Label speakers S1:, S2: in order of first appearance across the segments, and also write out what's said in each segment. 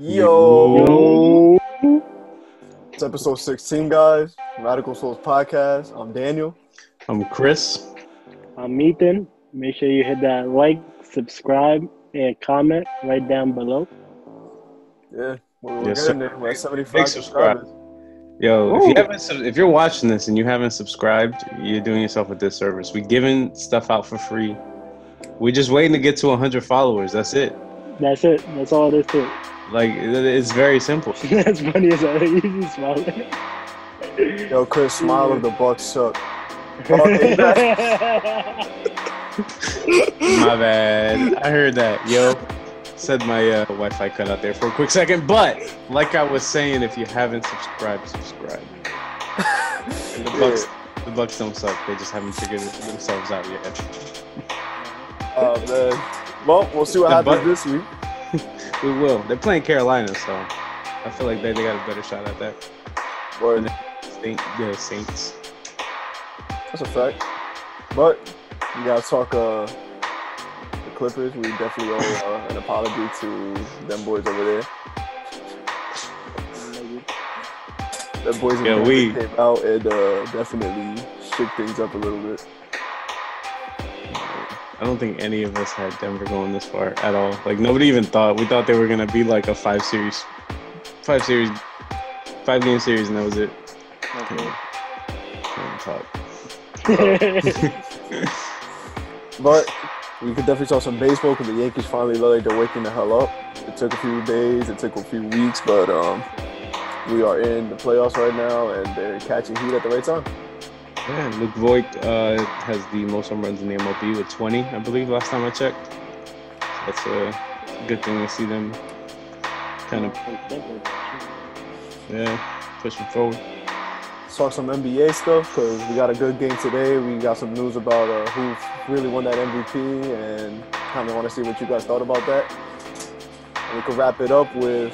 S1: Yo,
S2: Yo,
S1: it's episode 16, guys. Radical Souls Podcast. I'm Daniel.
S3: I'm Chris.
S2: I'm Ethan. Make sure you hit that like, subscribe, and comment right down below.
S1: Yeah, we're
S3: Yes,
S1: getting
S3: sir.
S1: there. We're at
S3: Big
S1: 75
S3: subscribe.
S1: subscribers.
S3: Yo,
S2: Woo.
S3: if you're watching this and you haven't subscribed, you're doing yourself a disservice. We're giving stuff out for free. We're just waiting to get to 100 followers. That's it.
S2: That's it. That's all there is to it.
S3: Like, it's very simple.
S2: That's funny as hell. You just smiling.
S1: Yo, Chris, smile if the Bucks suck. Oh, hey,
S3: My bad. I heard that. Yo, said my Wi-Fi cut out there for a quick second. But like I was saying, if you haven't subscribed, subscribe. And the Bucks don't suck. They just haven't figured themselves out yet.
S1: Oh, man. Well, we'll see what happens this week.
S3: We will. They're playing Carolina, so I feel like they got a better shot at that.
S1: Word.
S3: The Saints.
S1: That's a fact. But we gotta talk the Clippers. We definitely owe an apology to them boys over there. Them boys came out and definitely shook things up a little bit.
S3: I don't think any of us had Denver going this far at all. Like, nobody even thought. We thought they were gonna be like a five game series, and that was it.
S2: Okay.
S3: Can't talk.
S1: But we could definitely talk some baseball because the Yankees finally looked like they're waking the hell up. It took a few days, it took a few weeks, but we are in the playoffs right now, and they're catching heat at the right time.
S3: Yeah, Luke Voigt has the most home runs in the MLB with 20, I believe, last time I checked. That's a good thing to see them kind of, pushing forward.
S1: Talk some NBA stuff because we got a good game today. We got some news about who really won that MVP, and kind of want to see what you guys thought about that. And we could wrap it up with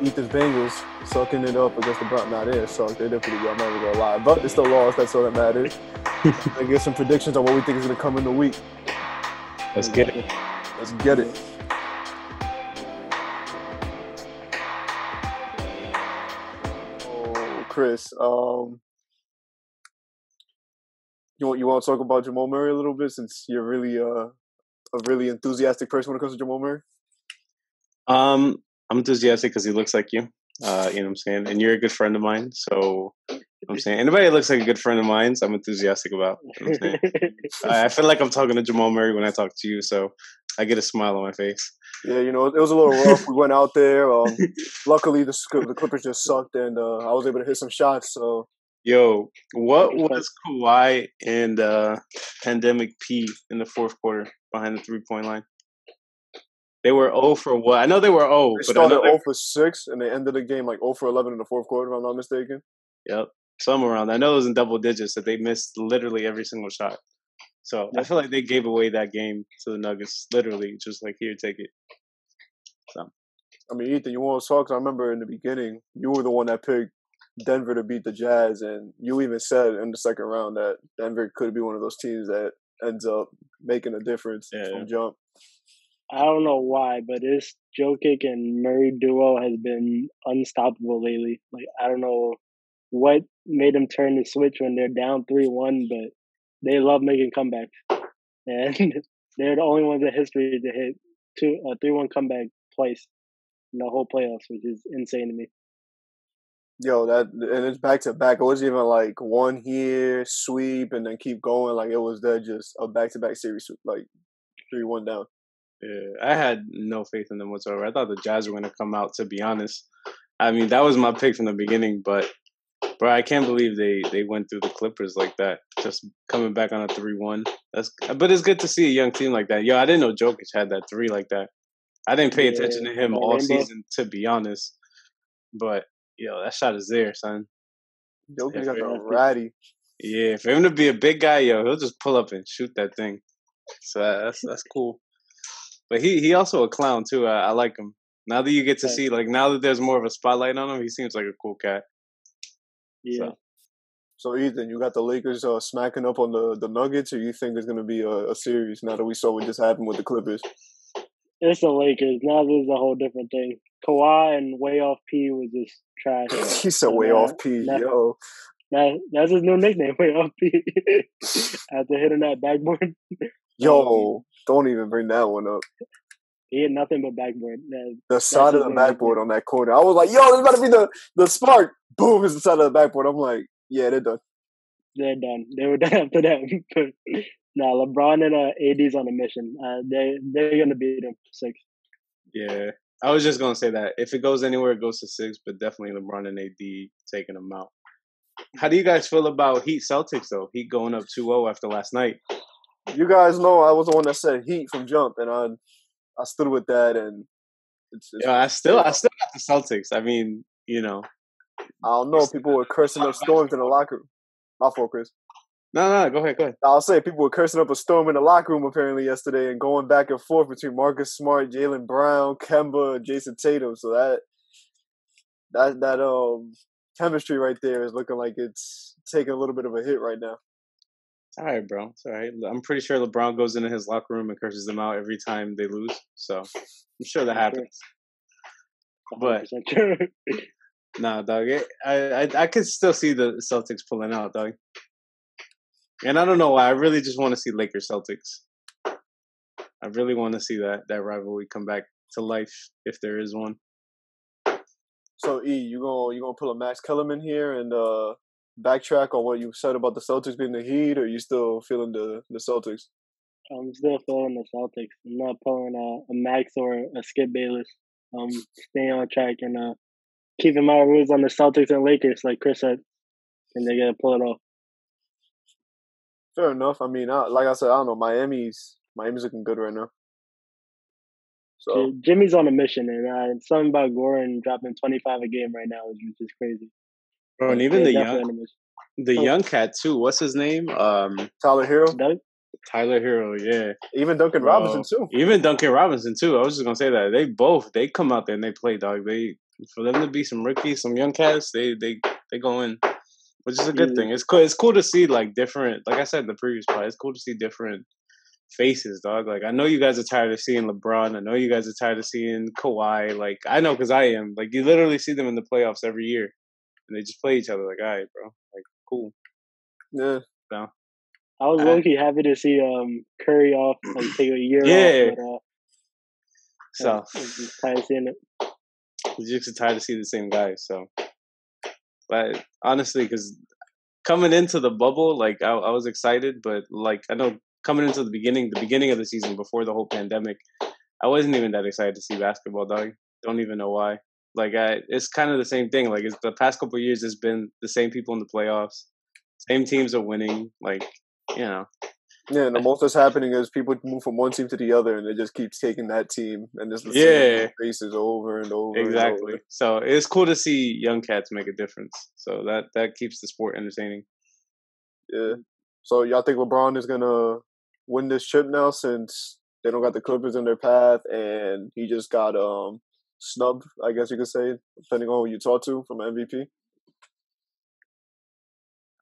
S1: Ethan's Bengals sucking it up against the Browns. Not there, sucked. They did pretty good. I'm not even gonna lie, but they still lost. That's all that matters. And get some predictions on what we think is gonna come in the week.
S3: Let's get it.
S1: Let's get it. Oh, Chris, you want to talk about Jamal Murray a little bit since you're really a really enthusiastic person when it comes to Jamal Murray?
S3: I'm enthusiastic because he looks like you. You know what I'm saying? And you're a good friend of mine. So, you know what I'm saying? Anybody that looks like a good friend of mine, I'm enthusiastic about. You know what I'm saying? I feel like I'm talking to Jamal Murray when I talk to you, so I get a smile on my face.
S1: Yeah, it was a little rough. We went out there. Luckily, the Clippers just sucked, and I was able to hit some shots. So,
S3: yo, what was Kawhi and Pandemic P in the fourth quarter behind the 3-point line? They were 0 for what? I know they were 0.
S1: They started 0 for 6, and they ended the game like 0 for 11 in the fourth quarter, if I'm not mistaken.
S3: Yep, somewhere around. I know it was in double digits that they missed literally every single shot. So I feel like they gave away that game to the Nuggets, literally, just like, here, take it. So,
S1: I mean, Ethan, you want to talk? 'Cause I remember in the beginning, you were the one that picked Denver to beat the Jazz, and you even said in the second round that Denver could be one of those teams that ends up making a difference from jump.
S2: I don't know why, but this Jokic and Murray duo has been unstoppable lately. Like, I don't know what made them turn the switch when they're down 3-1, but they love making comebacks. And they're the only ones in history to hit a 3-1 comeback twice in the whole playoffs, which is insane to me.
S1: Yo, and it's back to back. It wasn't even like one here, sweep, and then keep going. Like, it was just a back-to-back series, like 3-1 down.
S3: Yeah, I had no faith in them whatsoever. I thought the Jazz were going to come out, to be honest. I mean, that was my pick from the beginning, but bro, I can't believe they went through the Clippers like that, just coming back on a 3-1. But it's good to see a young team like that. Yo, I didn't know Jokic had that 3 like that. I didn't pay attention to him all season, to be honest. But, yo, that shot is there, son.
S1: Jokic got the ratty.
S3: Yeah, for him to be a big guy, yo, he'll just pull up and shoot that thing. So that's cool. But he also a clown too. I like him. Now that you get to see, like, now that there's more of a spotlight on him, he seems like a cool cat.
S2: Yeah.
S1: So Ethan, you got the Lakers smacking up on the Nuggets, or you think it's going to be a series now that we saw what just happened with the Clippers?
S2: It's the Lakers. Now this is a whole different thing. Kawhi and way off P was just trash.
S1: He said way off P, yo.
S2: That's his new nickname, way off P. After hitting that backboard.
S1: Yo, don't even bring that one up.
S2: He had nothing but backboard.
S1: The side of the backboard on that corner. I was like, yo, this about to be the spark. Boom, it's the side of the backboard. I'm like, yeah, they're done.
S2: They're done. They were done after that. Nah, LeBron and AD's on a mission. They're gonna beat him 6.
S3: Yeah, I was just gonna say that if it goes anywhere, it goes to 6, but definitely LeBron and AD taking them out. How do you guys feel about Heat Celtics though? Heat going up 2-0 after last night.
S1: You guys know I was the one that said Heat from jump, and I stood with that, and
S3: yeah, I still got the Celtics. I mean, you know,
S1: I don't know. People were cursing up storms in the locker room. My fault, Chris.
S3: No, go ahead.
S1: I'll say people were cursing up a storm in the locker room apparently yesterday, and going back and forth between Marcus Smart, Jaylen Brown, Kemba, and Jason Tatum. So that chemistry right there is looking like it's taking a little bit of a hit right now.
S3: It's all right, bro. It's all right. I'm pretty sure LeBron goes into his locker room and curses them out every time they lose. So I'm sure that happens. But nah, dog. I could still see the Celtics pulling out, dog. And I don't know why. I really just want to see Lakers Celtics. I really want to see that rivalry come back to life if there is one.
S1: So E, you gonna pull a Max Kellerman here and backtrack on what you said about the Celtics being the Heat, or are you still feeling the Celtics?
S2: I'm still feeling the Celtics. I'm not pulling a Max or a Skip Bayless. Staying on track and keeping my rules on the Celtics and Lakers, like Chris said, and they're gonna pull it off.
S1: Fair enough. I mean, like I said, I don't know. Miami's looking good right now. So
S2: Jimmy's on a mission, and something about Goran dropping 25 a game right now is just crazy.
S3: Bro, and even the young cat too. What's his name?
S1: Tyler Hero.
S3: Tyler Hero, yeah.
S1: Even Duncan Robinson too.
S3: I was just gonna say that they come out there and they play, dog. For them to be some rookies, some young cats, they go in, which is a good thing. It's cool. It's cool to see like different. Like I said in the previous part, it's cool to see different faces, dog. Like I know you guys are tired of seeing LeBron. I know you guys are tired of seeing Kawhi. Like I know because I am. Like you literally see them in the playoffs every year, and they just play each other. Like, all right, bro. Like cool.
S1: Yeah.
S3: So.
S2: I was low-key happy to see Curry off, like take a year off. But,
S3: so
S2: just tired of seeing it.
S3: You're just tired to see the same guys. So, but honestly, because coming into the bubble, like I was excited, but like I know coming into the beginning of the season before the whole pandemic, I wasn't even that excited to see basketball, dog. Don't even know why. Like it's kind of the same thing. Like it's the past couple of years, it's been the same people in the playoffs, same teams are winning. Like. You know.
S1: Yeah, and the most that's happening is people move from one team to the other, and it just keeps taking that team, and it's the same faces over and over.
S3: Exactly.
S1: And over.
S3: So it's cool to see young cats make a difference. So that keeps the sport entertaining.
S1: Yeah. So y'all think LeBron is gonna win this chip now, since they don't got the Clippers in their path, and he just got snubbed, I guess you could say, depending on who you talk to, from MVP.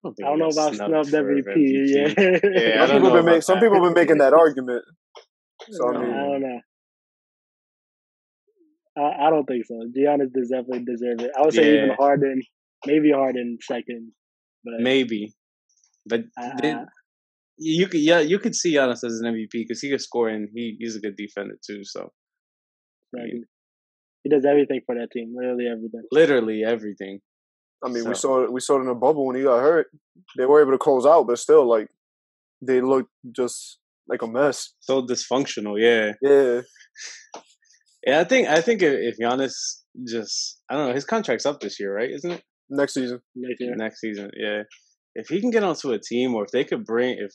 S2: I don't know about snubbed MVP.
S3: Yeah,
S1: some people have been making that argument. So
S2: I don't know. I don't think so. Giannis definitely deserve it. I would say even Harden, maybe Harden second, but
S3: maybe. But you could see Giannis as an MVP because he could score and he's a good defender too. So
S2: he does everything for that team. Literally everything.
S3: Literally everything.
S1: I mean, we saw it in the bubble when he got hurt. They were able to close out, but still, like, they looked just like a mess.
S3: So dysfunctional, yeah.
S1: Yeah.
S3: Yeah, I think if Giannis I don't know, his contract's up this year, right? Isn't it?
S1: Next season.
S3: Next season, yeah. If he can get onto a team, or if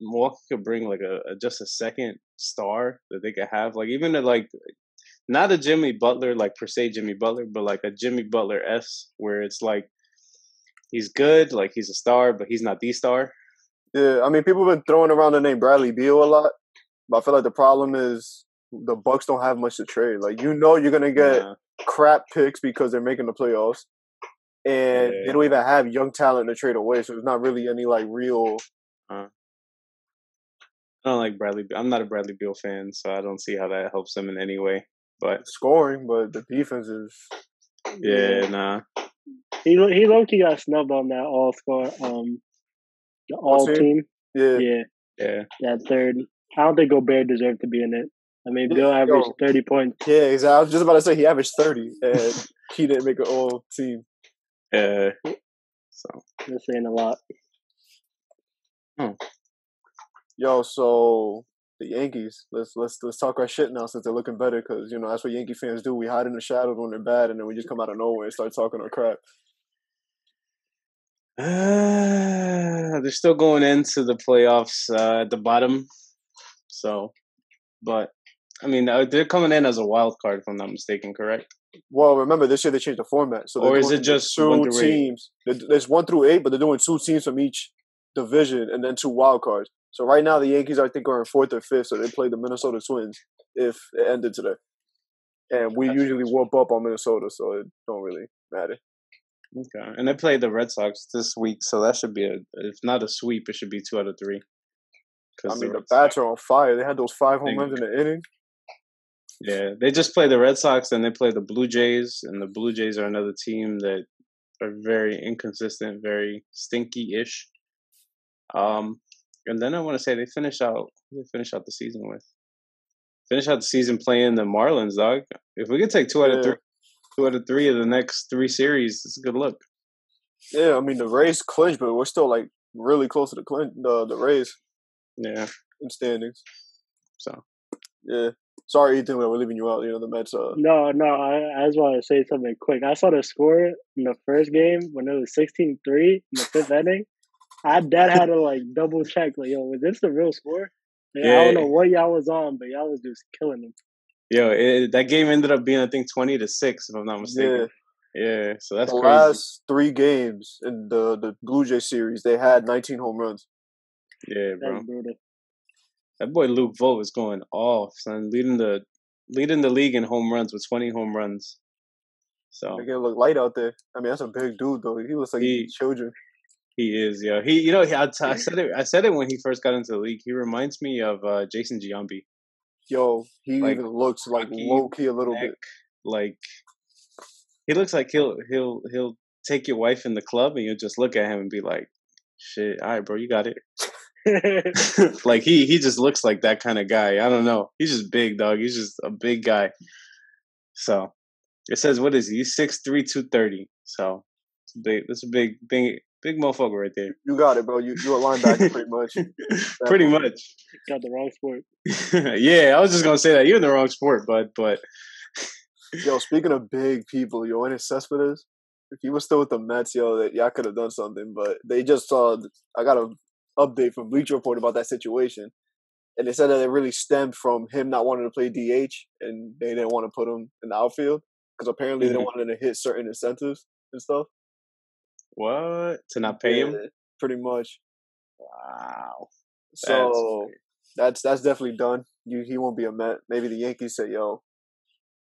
S3: Milwaukee could bring like just a second star that they could have, like even not a Jimmy Butler, like per se Jimmy Butler, but like a Jimmy Butler-esque, where it's like he's good, like he's a star, but he's not the star.
S1: Yeah, I mean, people have been throwing around the name Bradley Beal a lot, but I feel like the problem is the Bucks don't have much to trade. Like, you're going to get crap picks because they're making the playoffs, and they don't even have young talent to trade away, so there's not really any, like, real...
S3: I don't like Bradley. I'm not a Bradley Beal fan, so I don't see how that helps them in any way. but
S1: scoring, but the defense is.
S3: yeah, nah.
S2: He low key got snubbed on that all score the all team.
S1: Yeah.
S3: Yeah.
S2: That third. I don't think Gobert deserved to be in it. I mean, Bill
S1: Yo.
S2: averaged 30 points.
S1: Yeah, exactly. I was just about to say he averaged 30, and he didn't make an all team.
S3: Yeah. So
S2: That's saying a lot.
S1: Yo, so the Yankees. Let's talk our shit now since they're looking better, because that's what Yankee fans do. We hide in the shadows when they're bad, and then we just come out of nowhere and start talking our crap.
S3: they're still going into the playoffs at the bottom. So, but I mean, they're coming in as a wild card, if I'm not mistaken, correct?
S1: Well, remember this year they changed the format, so
S3: or is it just
S1: 2 teams? There's 1 through 8, but they're doing 2 teams from each division and then 2 wild cards. So right now the Yankees, I think, are in 4th or 5th, so they play the Minnesota Twins if it ended today. And we usually whoop up on Minnesota, so it don't really matter.
S3: Okay, and they play the Red Sox this week, so that should be if not a sweep, it should be 2 out of 3.
S1: I mean, the bats are on fire. They had those 5 home runs in the inning.
S3: Yeah, they just play the Red Sox, and they play the Blue Jays, and the Blue Jays are another team that are very inconsistent, very stinky-ish. And then I want to say they finish out the season playing the Marlins, dog. If we could take 2 out of 3 of the next 3 series, it's a good look.
S1: Yeah, I mean the Rays clinched, but we're still like really close to the Rays.
S3: Yeah,
S1: in standings.
S3: So
S1: yeah, sorry Ethan, we're leaving you out. The Mets.
S2: No, I just want to say something quick. I saw the score in the first game when it was 16-3 in the 5th inning. Dad had to like double check, like, yo, was this the real score? Like, I don't know what y'all was on, but y'all was just killing them.
S3: Yo, that game ended up being, I think, 20-6, if I'm not mistaken. Yeah, so that's
S1: the
S3: crazy.
S1: Last 3 games in the Blue Jay series, they had 19 home runs.
S3: Yeah, bro. That boy Luke Vogt is going off, son, leading the league in home runs with 20 home runs. So
S1: they look light out there. I mean, that's a big dude though. He looks like children.
S3: He is, yeah. I said it when he first got into the league. He reminds me of Jason Giambi.
S1: Yo, he even looks like low key a little bit.
S3: Like he looks like he'll take your wife in the club and you'll just look at him and be like, "Shit, all right, bro, you got it." Like he just looks like that kind of guy. I don't know. He's just big, dog. He's just a big guy. So it says, what is he? He's 6'3", 230. So it's big. That's a big motherfucker right there.
S1: You got it, bro. You're a linebacker pretty much.
S3: Pretty much.
S2: Got the wrong sport.
S3: Yeah, I was just gonna say that. You're in the wrong sport, but
S1: yo, speaking of big people, yoenis Cespedes, if he was still with the Mets, y'all could have done something. But they just saw. I got an update from Bleacher Report about that situation, and they said that it really stemmed from him not wanting to play DH, and they didn't want to put him in the outfield because apparently they didn't want him to hit certain incentives and stuff.
S3: What? To not pay him?
S1: Pretty much.
S3: Wow.
S1: So that's definitely done. He won't be a Met. Maybe the Yankees say, "Yo,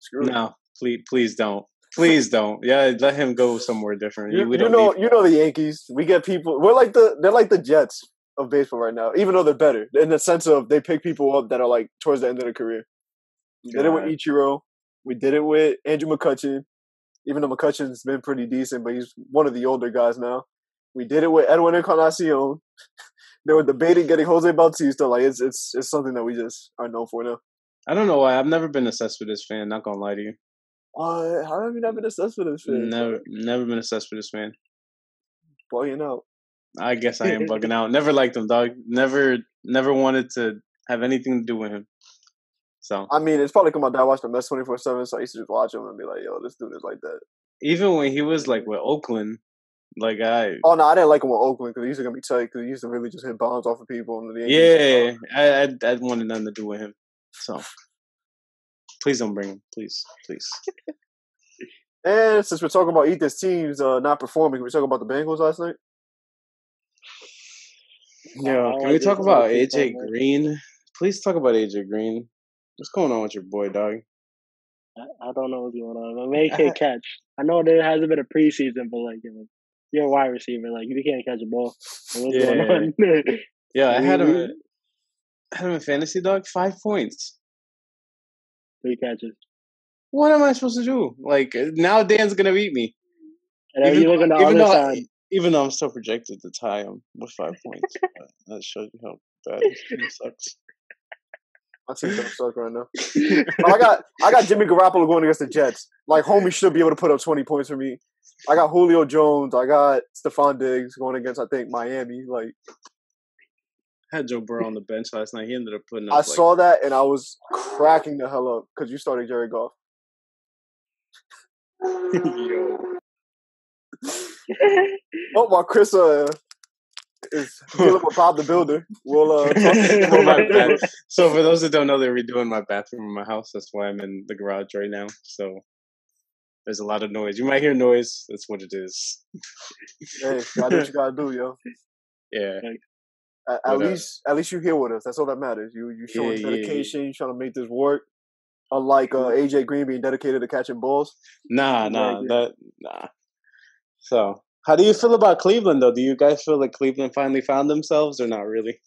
S1: screw it."
S3: No, please don't. Please don't. Yeah, let him go somewhere different.
S1: You know the Yankees. We get people. They're like the Jets of baseball right now. Even though they're better in the sense of they pick people up that are like towards the end of their career. We did it with Ichiro. We did it with Andrew McCutchen. Even though McCutchen's been pretty decent, but he's one of the older guys now. We did it with Edwin Encarnacion. They were debating getting Jose Bautista. Like it's something that we just are known for now.
S3: I don't know why. I've never been a Cespedes fan. Not gonna lie to you.
S1: How have you not been a Cespedes fan?
S3: Never been a Cespedes fan.
S1: Bugging out.
S3: I guess I am bugging out. Never liked him, dog. Never wanted to have anything to do with him. So
S1: I mean, it's probably because my dad watched the Mets 24/7, so I used to just watch him and be like, "Yo, this dude is like that."
S3: Even when he was like with Oakland, like I
S1: didn't like him with Oakland because he used to be tight because he used to really just hit bombs off of people.
S3: Yeah, I wanted nothing to do with him. So please don't bring him, please.
S1: And since we're talking about Ethan's teams not performing, can we talk about the Bengals last night?
S3: Yeah, can we talk about AJ Green? Please talk about AJ Green. What's going on with your boy, dog?
S2: I don't know what's going on. I can't catch. I know there hasn't been a preseason, but like, you're a wide receiver. Like, you can't catch a ball. What's going on?
S3: Yeah, I had him in fantasy, dog. 5 points.
S2: 3 catches.
S3: What am I supposed to do? Like now, Dan's gonna beat me.
S2: And then you look on the other side.
S3: Even though I'm still projected to tie him with 5 points, but that shows you how bad his team sucks.
S1: My team don't suck right now. I got Jimmy Garoppolo going against the Jets. Like, homie should be able to put up 20 points for me. I got Julio Jones. I got Stephon Diggs going against, I think, Miami. Like,
S3: I had Joe Burrow on the bench last night. He ended up putting up.
S1: I saw that and I was cracking the hell up because you started Jared Goff.
S3: Yo.
S1: Oh, while Chris is dealing with Bob the Builder, we'll talk
S3: Oh, my bad. So for those that don't know, they're redoing my bathroom in my house. That's why I'm in the garage right now. So there's a lot of noise. You might hear noise. That's what it is.
S1: Hey, gotta do what you gotta do, yo.
S3: Yeah.
S1: At least you're here with us. That's all that matters. You showing dedication. You trying to make this work. Unlike AJ Green being dedicated to catching balls.
S3: Nah. So, how do you feel about Cleveland, though? Do you guys feel like Cleveland finally found themselves, or not really?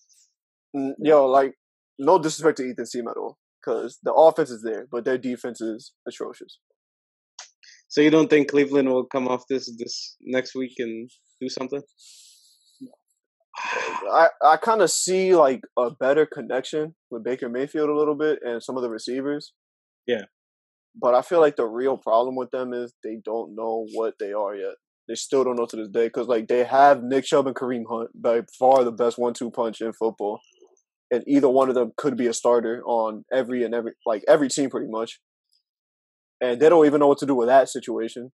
S1: Yo, like, no disrespect to Ethan Seam at all, because the offense is there, but their defense is atrocious.
S3: So you don't think Cleveland will come off this next week and do something?
S1: I kind of see like a better connection with Baker Mayfield a little bit and some of the receivers.
S3: Yeah.
S1: But I feel like the real problem with them is they don't know what they are yet. They still don't know to this day because like they have Nick Chubb and Kareem Hunt, by far the best 1-2 punch in football, and either one of them could be a starter on every team pretty much. And they don't even know what to do with that situation.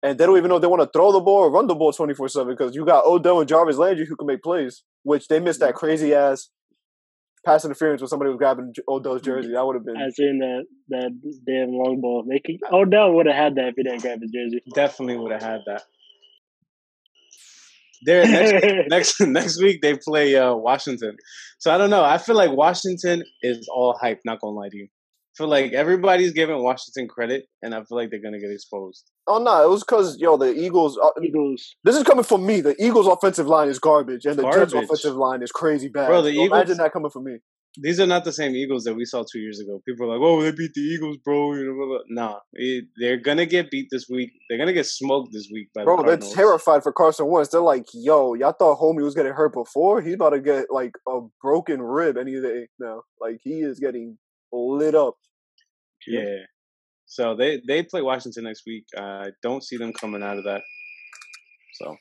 S1: And they don't even know if they want to throw the ball or run the ball 24/7 because you got Odell and Jarvis Landry who can make plays, which they missed that crazy ass pass interference when somebody was grabbing Odell's jersey. That would have been.
S2: I seen that damn long ball. Odell would have had that if he didn't grab his jersey.
S3: Definitely would have had that. Next week they play Washington. So I don't know. I feel like Washington is all hype. Not gonna lie to you. I feel like everybody's giving Washington credit, and I feel like they're gonna get exposed.
S1: Oh no, it was because the Eagles. This is coming from me. The Eagles' offensive line is garbage, and the Jets' offensive line is crazy bad.
S3: Bro, Eagles,
S1: imagine that coming from me.
S3: These are not the same Eagles that we saw 2 years ago. People are like, "Oh, they beat the Eagles, bro." Nah, they're gonna get beat this week. They're gonna get smoked this week by the Cardinals.
S1: They're terrified for Carson Wentz. They're like, "Yo, y'all thought homie was getting hurt before? He's about to get like a broken rib any day now. Like he is getting lit up."
S3: Yeah. So they play Washington next week. I don't see them coming out of that. So,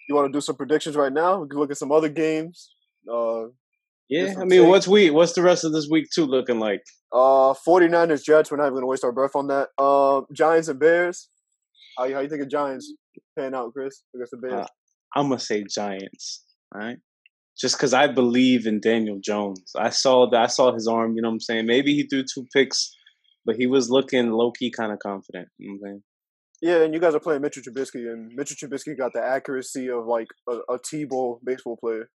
S1: you want to do some predictions right now? We can look at some other games.
S3: Yeah, I mean, what's the rest of this week too looking like?
S1: 49ers Jets. We're not even going to waste our breath on that. Giants and Bears. How you think of Giants pan out, Chris, against the Bears?
S3: I'm gonna say Giants. All right. Just because I believe in Daniel Jones. I saw his arm, you know what I'm saying? Maybe he threw 2 picks, but he was looking low-key kind of confident. You know what I'm saying?
S1: Yeah, and you guys are playing Mitchell Trubisky, and Mitchell Trubisky got the accuracy of like a T-ball baseball player.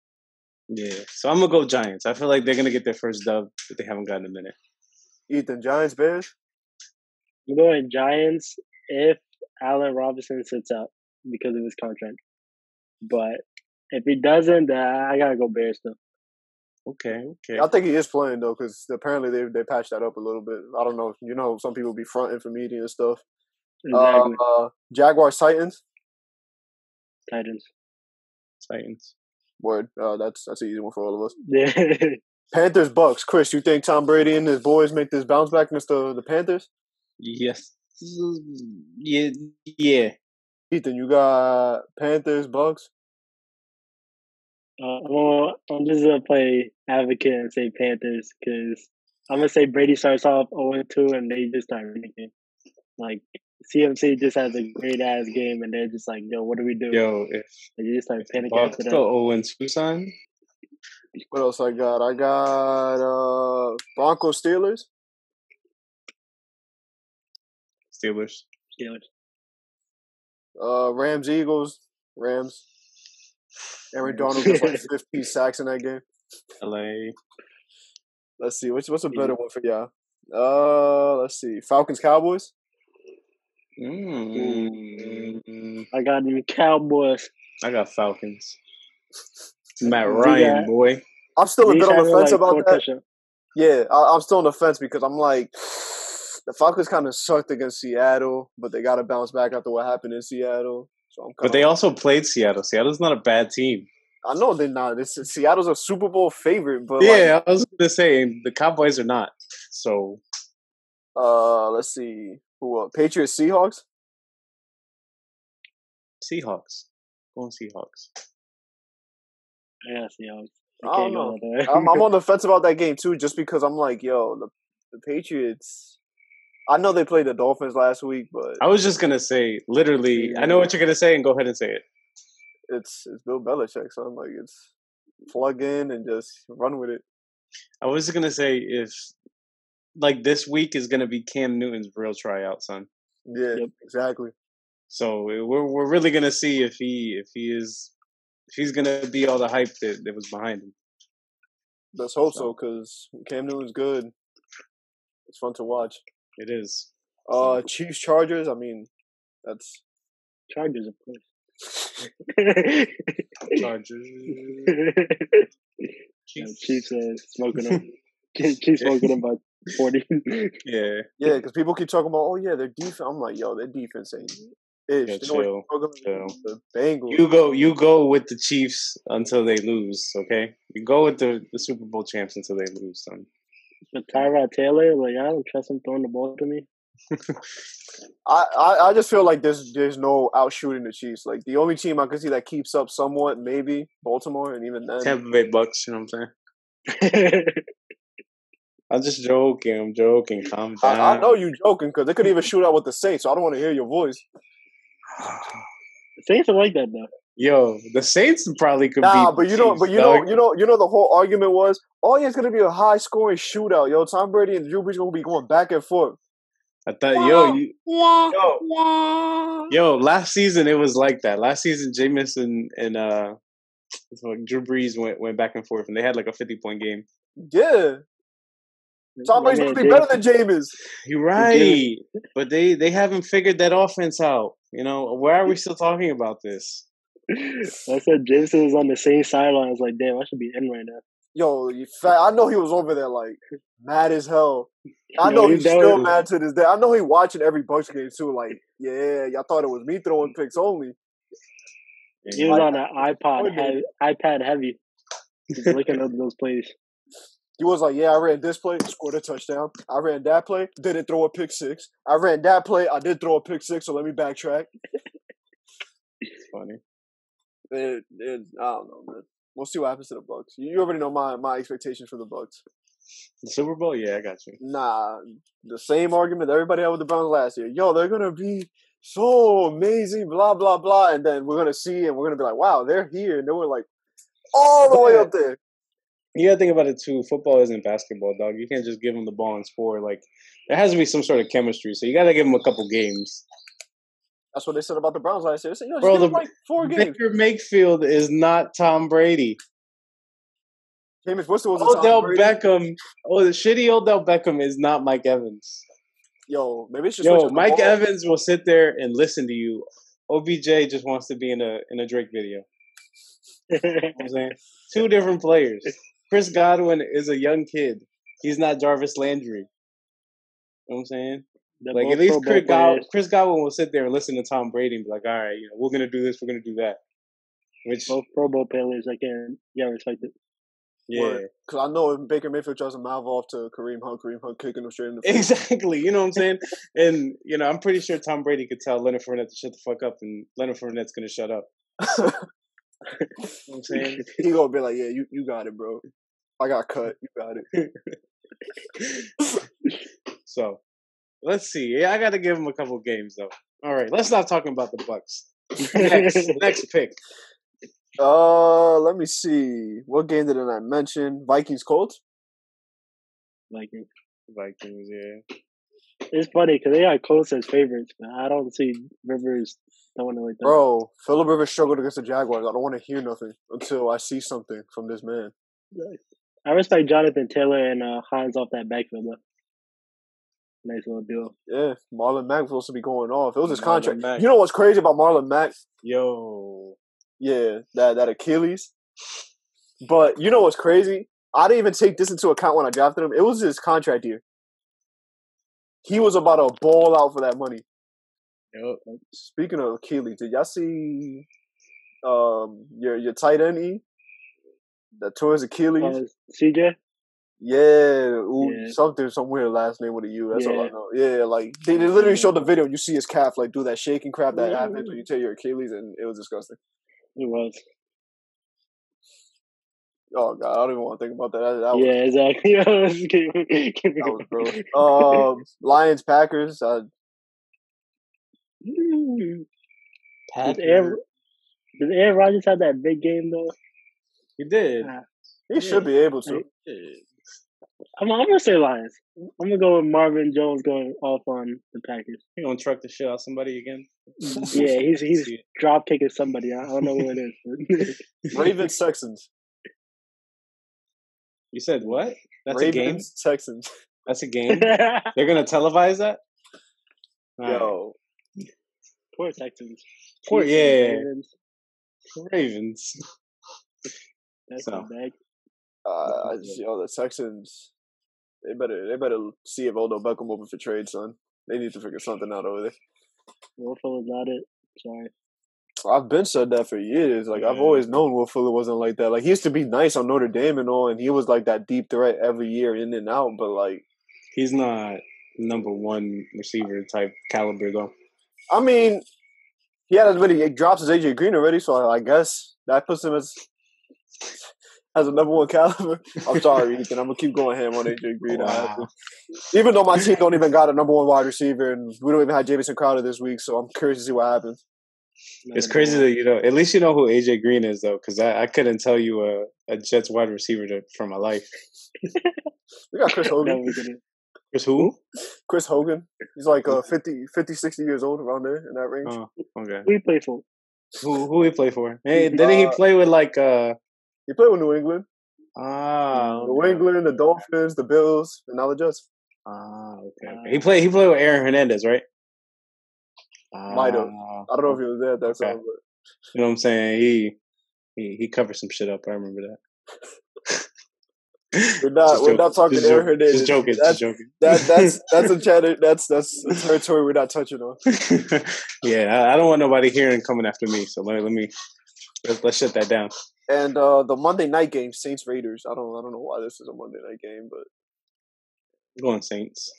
S3: Yeah, so I'm going to go Giants. I feel like they're going to get their first dub that they haven't gotten in a minute.
S1: Ethan, Giants, Bears?
S2: I'm going Giants if Allen Robinson sits out because of his contract. But if he doesn't, I gotta go Bears though.
S3: Okay.
S1: I think he is playing though, because apparently they patched that up a little bit. I don't know. You know, some people be fronting for media and stuff.
S2: Exactly.
S1: Jaguars, Titans.
S2: Titans.
S1: Word. That's an easy one for all of us.
S2: Yeah.
S1: Panthers, Bucks. Chris, you think Tom Brady and his boys make this bounce back against the Panthers?
S3: Yes. Yeah.
S1: Ethan, you got Panthers, Bucks.
S2: I'm just gonna play advocate and say Panthers because I'm gonna say Brady starts off 0-2 and they just start panicking. Like CMC just has a great ass game and they're just like, yo, what do we do?
S3: Yo, if
S2: they just start panicking
S3: Bucks
S2: after that.
S3: go 0-2 son.
S1: What else I got? I got Broncos, Steelers. Rams, Eagles. Rams. Aaron Donald gets like 15 sacks in that game.
S3: LA.
S1: Let's see. What's a better one for y'all? Let's see. Falcons, Cowboys.
S2: I got the Cowboys.
S3: I got Falcons. Matt Ryan, boy.
S1: I'm still a bit on the fence about that. Yeah, I'm still on the fence because I'm like, The Falcons kind of sucked against Seattle, but they got to bounce back after what happened in Seattle. So I'm
S3: But they also played Seattle. Seattle's not a bad team.
S1: I know they're not. Seattle's a Super Bowl favorite, but
S3: yeah, I was gonna say the Cowboys are not. So,
S1: let's see who Patriots, Seahawks.
S3: Seahawks, going Seahawks.
S2: Yeah, Seahawks.
S1: I don't know. I'm on the fence about that game too, just because I'm like, yo, the Patriots. I know they played the Dolphins last week, but
S3: I was just gonna say, literally, I know what you're gonna say, and go ahead and say it.
S1: It's Bill Belichick, so I'm like, it's plug in and just run with it.
S3: I was gonna say if like this week is gonna be Cam Newton's real tryout, son.
S1: Yeah, exactly.
S3: So we're really gonna see if he's gonna be all the hype that was behind him.
S1: Let's hope so, because Cam Newton's good. It's fun to watch.
S3: It is.
S1: Chiefs Chargers. I mean, that's
S2: Chargers, of course.
S3: Chargers.
S2: Chiefs smoking them. Chiefs smoking them by 40.
S3: Yeah,
S1: because people keep talking about, oh yeah, their defense. I'm like, yo, their defense ain't ish.
S3: Yeah,
S1: chill. The Bengals.
S3: You go with the Chiefs until they lose. Okay, you go with the Super Bowl champs until they lose, son.
S2: But Tyrod Taylor, like I don't trust him throwing the ball to me.
S1: I just feel like there's no outshooting the Chiefs. Like the only team I can see that keeps up somewhat, maybe Baltimore, and even then
S3: Tampa Bay Bucks. You know what I'm saying? I'm just joking. I'm joking. Calm down.
S1: I know you joking because they could even shoot out with the Saints. So I don't want to hear your voice.
S2: The Saints are like that though.
S3: Yo, the Saints probably could.
S1: Nah, but you know, the whole argument was, oh yeah, it's gonna be a high scoring shootout. Yo, Tom Brady and Drew Brees gonna be going back and forth.
S3: I thought, yo, last season it was like that. Last season, Jameis and Drew Brees went back and forth, and they had like a 50-point game.
S1: Yeah, Tom Brady's supposed to be better than Jameis.
S3: You're right, but they haven't figured that offense out. You know, why are we still talking about this?
S2: I said Jameson was on the same sideline. I was like, damn, I should be in right now.
S1: Yo, I know he was over there like mad as hell. I know he's still mad to this day. I know he watching every Bucks game too. Like, yeah, y'all thought it was me throwing picks only.
S2: He was on an iPad heavy. He's looking at those plays.
S1: He was like, yeah, I ran this play, scored a touchdown. I ran that play, didn't throw a pick six. I ran that play, I did throw a pick six, so let me backtrack.
S3: Funny.
S1: I don't know, man. We'll see what happens to the Bucks. You already know my expectations for the Bucks.
S3: The Super Bowl, yeah, I got you.
S1: Nah, the same argument that everybody had with the Browns last year. Yo, they're gonna be so amazing, blah blah blah, and then we're gonna see and we're gonna be like, wow, they're here, and then we're like, all the way up there.
S3: You gotta think about it too. Football isn't basketball, dog. You can't just give them the ball and score. Like there has to be some sort of chemistry. So you gotta give them a couple games.
S1: That's what they said about the Browns last year. They said,
S3: bro,
S1: like 4 games.
S3: Baker Mayfield is not Tom Brady.
S1: Jameis Winston was
S3: Odell Beckham. Oh, the shitty Odell Beckham is not Mike Evans.
S1: Yo, maybe it's just
S3: Mike Evans will sit there and listen to you. OBJ just wants to be in a Drake video. You know what I'm saying? 2 different players. Chris Godwin is a young kid. He's not Jarvis Landry. You know what I'm saying? Like at least Chris Godwin will sit there and listen to Tom Brady and be like, all right, we're gonna do this, we're gonna do that. Which
S2: both Pro Bowl players, I can respect it.
S3: Yeah,
S1: because I know if Baker Mayfield tries to mouth off to Kareem Hunt kicking him straight in the face.
S3: Exactly, you know what I'm saying? And I'm pretty sure Tom Brady could tell Leonard Fournette to shut the fuck up, and Leonard Fournette's gonna shut up. You know what I'm saying?
S1: He gonna be like, yeah, you got it, bro. I got cut. You got
S3: it. So. Let's see. Yeah, I got to give him a couple games though. All right, let's stop talking about the Bucks. Next pick.
S1: Let me see. What game did I mention? Vikings Colts.
S2: Vikings,
S3: yeah.
S2: It's funny because they got Colts as favorites, but I don't see Rivers throwing it like that.
S1: Bro, Phillip Rivers struggled against the Jaguars. I don't want to hear nothing until I see something from this man.
S2: I respect Jonathan Taylor and Hines off that backfield though. Nice little deal.
S1: Yeah, Marlon Mack was supposed to be going off. It was his contract. Mack. You know what's crazy about Marlon Mack?
S3: Yo.
S1: Yeah, that Achilles. But you know what's crazy? I didn't even take this into account when I drafted him. It was his contract year. he was about to ball out for that money.
S3: Yep.
S1: Speaking of Achilles, did y'all see your tight end E that tore his Achilles?
S2: CJ.
S1: Yeah,
S2: Yeah.
S1: something some weird last name with a U. That's all I
S2: Yeah.
S1: know. Yeah, like they literally showed the video. You see his calf like do that shaking crap that happens when you tear your Achilles, and it was disgusting.
S2: It was.
S1: Oh god, I don't even want to think about that. That
S2: Yeah, exactly.
S1: that was gross. Lions Packers.
S2: Did Aaron Rodgers have that big game though?
S3: He did.
S1: He should be able to.
S2: I'm gonna say Lions. I'm gonna go with Marvin Jones going off on the Packers.
S3: He gonna truck the shit out somebody again?
S2: Yeah, he's drop kicking somebody. I don't know who it is.
S1: Ravens Texans.
S3: You said what? That's
S1: Ravens,
S3: a game?
S1: Texans.
S3: That's a game? They're going to televise that?
S1: Yo.
S2: Poor Texans.
S3: Poor, yeah. Ravens.
S2: That's
S3: so.
S2: bad.
S1: The Texans, they better see if Odell Beckham open for trade, son. They need to figure something out over there.
S2: Will Fuller's not it. Sorry.
S1: I've been said that for years. Like, I've always known Will Fuller wasn't like that. Like, he used to be nice on Notre Dame and all, and he was like that deep threat every year in and out, but like...
S3: He's not number one receiver type caliber, though.
S1: I mean, he had as many drops as AJ Green already, so I guess that puts him as a number one caliber. I'm sorry, Ethan. I'm going to keep going ham on AJ Green.
S3: Wow.
S1: Even though my team don't even got a number one wide receiver, and we don't even have Jamison Crowder this week, so I'm curious to see what happens.
S3: It's crazy that at least you know who AJ Green is, though, because I couldn't tell you a Jets wide receiver for my life.
S1: We got Chris Hogan.
S3: Chris who?
S1: Chris Hogan. He's like 50, 60 years old, around there in that range.
S3: Oh, okay.
S2: Who he play for?
S3: Who he play for? Hey, didn't he play with like
S1: He played with New England.
S3: New
S1: England, the Dolphins, the Bills, and now the Jets.
S3: Okay. He played with Aaron Hernandez, right?
S1: Might have. I don't know if he was there at that time, but
S3: you know what I'm saying? He covered some shit up. I remember that.
S1: We're not talking Aaron Hernandez.
S3: Just joking.
S1: That's a channel. That's a territory we're not touching on.
S3: Yeah, I don't want nobody hearing coming after me. So let's shut that down.
S1: And the Monday night game, Saints Raiders. I don't know why this is a Monday night game, but
S3: I'm going Saints.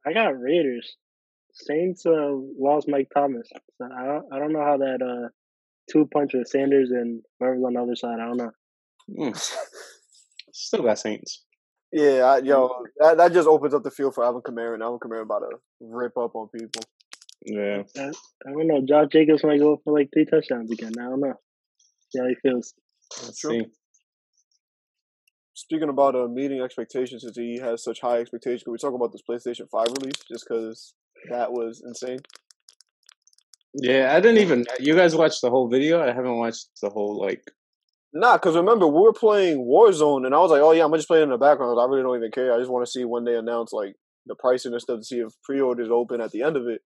S2: I got Raiders. Saints lost Mike Thomas. So I don't know how that two punch with Sanders and whoever's on the other side. I don't know.
S3: Still got Saints.
S1: Yeah, that just opens up the field for Alvin Kamara, and Alvin Kamara about to rip up on people.
S3: Yeah.
S2: I don't know. Josh Jacobs might go for like 3 touchdowns again. I don't know. See how he feels.
S3: Let's see.
S1: Speaking about meeting expectations, since he has such high expectations, can we talk about this PlayStation 5 release? Just because that was insane.
S3: Yeah, I didn't even. You guys watched the whole video? I haven't watched the whole
S1: Nah, because remember, we were playing Warzone, and I was like, oh, yeah, I'm going to just play it in the background. I really don't even care. I just want to see when they announce, like, the pricing and stuff to see if pre-orders open at the end of it.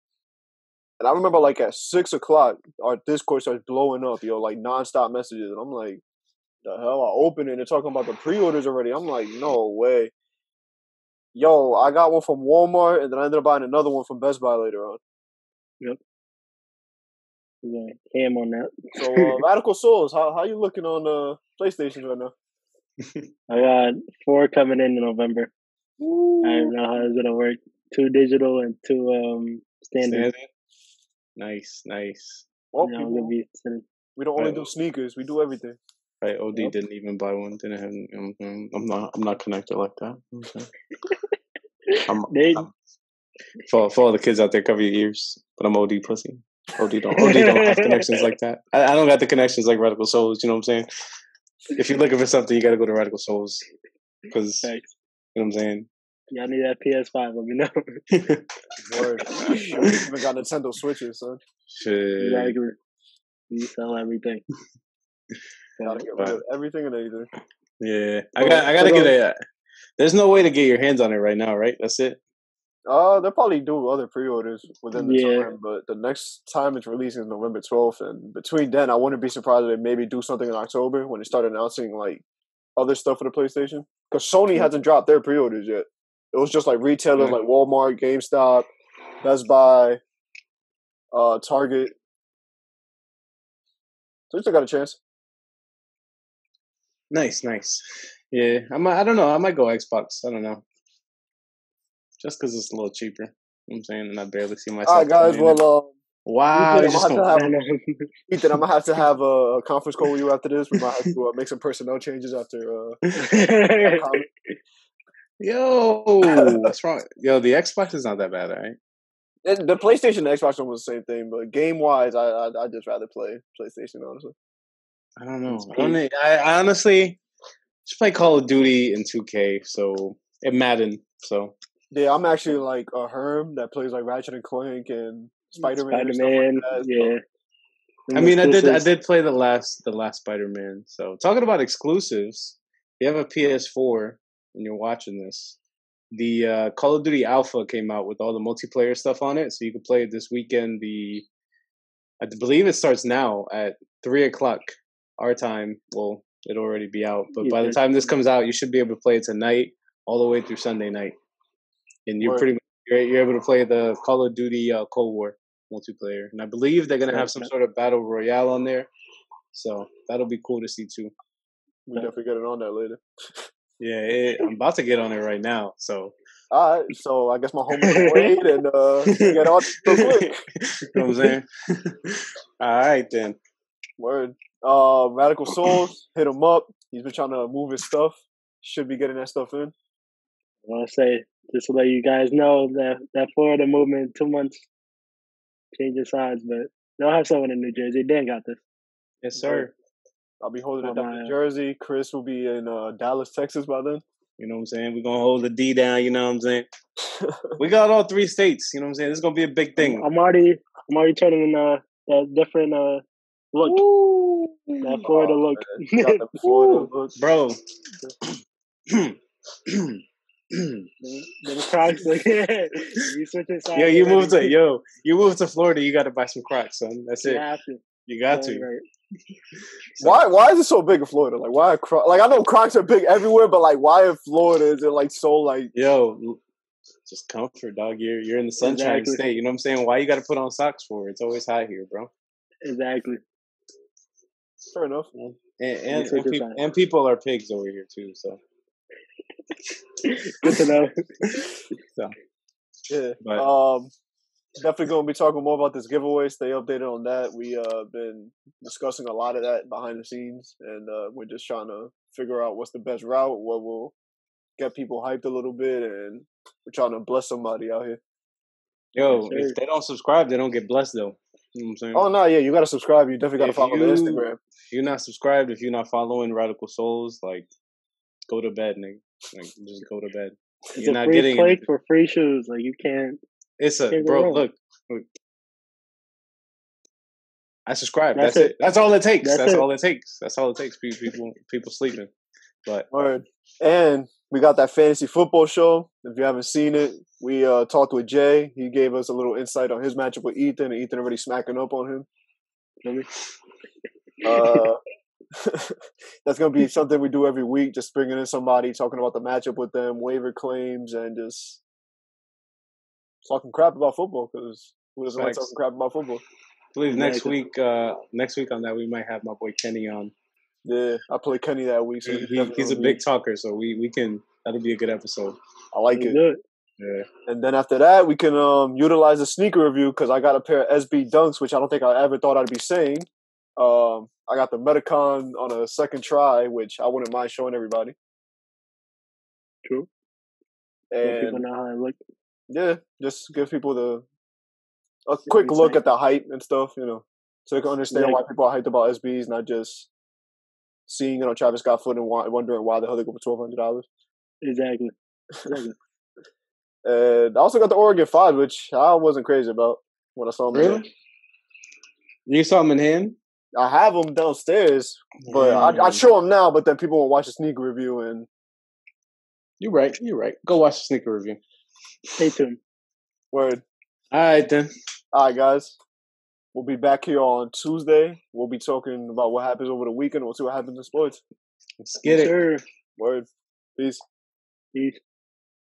S1: And I remember, like, at 6 o'clock, our Discord starts blowing up, like, nonstop messages. And I'm like, the hell? I open it, and they're talking about the pre-orders already. I'm like, no way. Yo, I got one from Walmart, and then I ended up buying another one from Best Buy later on.
S2: Yep. Yeah, ham on that.
S1: So, Radical Souls, how you looking on PlayStation right now?
S2: I got 4 coming in November. Ooh. I don't know how it's gonna work. 2 digital and 2 standard.
S3: Nice.
S1: Well, we don't only do sneakers; we do everything.
S3: Right, OD didn't even buy one. Didn't have. I'm not connected like that. For all the kids out there, cover your ears. But I'm OD pussy. OD don't have connections like that. I don't got the connections like Radical Souls. You know what I'm saying? If you're looking for something, you got to go to Radical Souls. Because, you know what I'm saying?
S2: Y'all need that PS5, let me know.
S1: Word. We even got Nintendo Switches, son.
S3: Shit.
S2: Exactly. We sell everything.
S1: Gotta get rid of everything and anything.
S3: Yeah. I gotta get a... There's no way to get your hands on it right now, right? That's it?
S1: They'll probably do other pre-orders within the time, but the next time it's releasing is November 12th, and between then, I wouldn't be surprised if they maybe do something in October when they start announcing like other stuff for the PlayStation. Because Sony hasn't dropped their pre-orders yet. It was just like retailers like Walmart, GameStop, Best Buy, Target. So you still got a chance.
S3: Nice. Yeah, I don't know. I might go Xbox. I don't know. Just because it's a little cheaper. You know what I'm saying? And I barely see myself.
S1: All right, guys. Well,
S3: wow.
S1: Ethan, I'm gonna have to have a conference call with you after this. We might have to make some personnel changes after.
S3: Yo, what's wrong? Yo, the Xbox is not that bad, right?
S1: And the PlayStation and Xbox one was the same thing, but game wise, I just rather play PlayStation, honestly.
S3: I don't know. I honestly just play Call of Duty and 2K, so it Madden. So
S1: yeah, I'm actually like a Herm that plays like Ratchet and Clank and Spider-Man.
S2: Yeah.
S3: I mean, I did play the last Spider-Man. So talking about exclusives, if you have a PS4 and you're watching this, the Call of Duty Alpha came out with all the multiplayer stuff on it, so you can play it this weekend. I believe it starts now at 3:00 our time. Well, it'll already be out, but by the time this comes out, you should be able to play it tonight all the way through Sunday night, and you're you're able to play the Call of Duty Cold War multiplayer. And I believe they're gonna have some sort of battle royale on there, so that'll be cool to see too.
S1: We definitely get it on that later.
S3: Yeah, I'm about to get on it right now. So
S1: all right, so I guess my homework will wait and get on real quick.
S3: You know what I'm saying? All right then.
S1: Word. Radical Souls, hit him up. He's been trying to move his stuff. Should be getting that stuff in.
S2: I'll say, just to let you guys know that Florida movement, 2 months, changing sides, but they'll have someone in New Jersey. Dan got this.
S3: Yes, sir.
S1: I'll be holding it down in Jersey. Chris will be in Dallas, Texas by then.
S3: You know what I'm saying? We're going to hold the D down, you know what I'm saying? We got all 3 states, you know what I'm saying? This is going to be a big thing.
S2: I'm already turning in a different look.
S1: Ooh.
S2: That Florida look.
S1: Got the Florida look.
S3: Bro.
S2: The Crocs, like, you switching sides.
S3: You move to Florida, you got to buy some Crocs, son. That's it. You got to.
S2: Right.
S1: So, why is it so big in Florida? Like, why like, I know Crocs are big everywhere, but like, why in Florida is it like so like?
S3: Yo, just comfort, dog. You're in the sunshine state. You know what I'm saying? Why you got to put on socks for? It's always hot here, bro.
S2: Exactly.
S1: Fair enough.
S3: And people are pigs over here too. So
S2: good to know.
S3: So,
S1: yeah. Definitely going to be talking more about this giveaway. Stay updated on that. We been discussing a lot of that behind the scenes, and we're just trying to figure out what's the best route, what will get people hyped a little bit, and we're trying to bless somebody out here.
S3: Yo, if they don't subscribe, they don't get blessed though. You know what I'm saying?
S1: Oh no, yeah, you got to subscribe. You definitely got to follow the Instagram.
S3: If you're not subscribed, if you're not following Radical Souls, like, go to bed, nigga. Like, just go to bed.
S2: It's a free plate for free shoes. Like, you can't.
S3: It's bro. Look. I subscribe. That's it. That's all it takes. That's all it takes. That's all it takes. People sleeping. But
S1: word. And we got that fantasy football show. If you haven't seen it, we talked with Jay. He gave us a little insight on his matchup with Ethan, and Ethan already smacking up on him. That's gonna be something we do every week. Just bringing in somebody, talking about the matchup with them, waiver claims, and just talking crap about football, because who doesn't like talking crap about football?
S3: I believe next week on that we might have my boy Kenny on.
S1: Yeah, I play Kenny that week. So
S3: he's a big talker, so we can. That'll be a good episode.
S1: I like it.
S2: Good.
S3: Yeah.
S1: And then after that, we can utilize a sneaker review, because I got a pair of SB Dunks, which I don't think I ever thought I'd be saying. I got the Metacon on a second try, which I wouldn't mind showing everybody.
S2: True.
S1: And
S2: people know how I look.
S1: Yeah, just give people a quick look at the hype and stuff, you know, so they can understand why people are hyped about SBs, not just seeing it on Travis Scott foot and wondering why the hell they go for $1,200.
S2: Exactly.
S1: And I also got the Oregon 5, which I wasn't crazy about when I saw them.
S3: Really? You saw them in hand?
S1: I have them downstairs, but I'd show them now, but then people won't watch the sneaker review. And
S3: You're right. Go watch the sneaker review.
S2: Stay tuned.
S1: Word.
S3: All right, then.
S1: All right, guys. We'll be back here on Tuesday. We'll be talking about what happens over the weekend. We'll see what happens in sports.
S3: Let's get it.
S2: Sure.
S1: Word. Peace.
S2: Peace.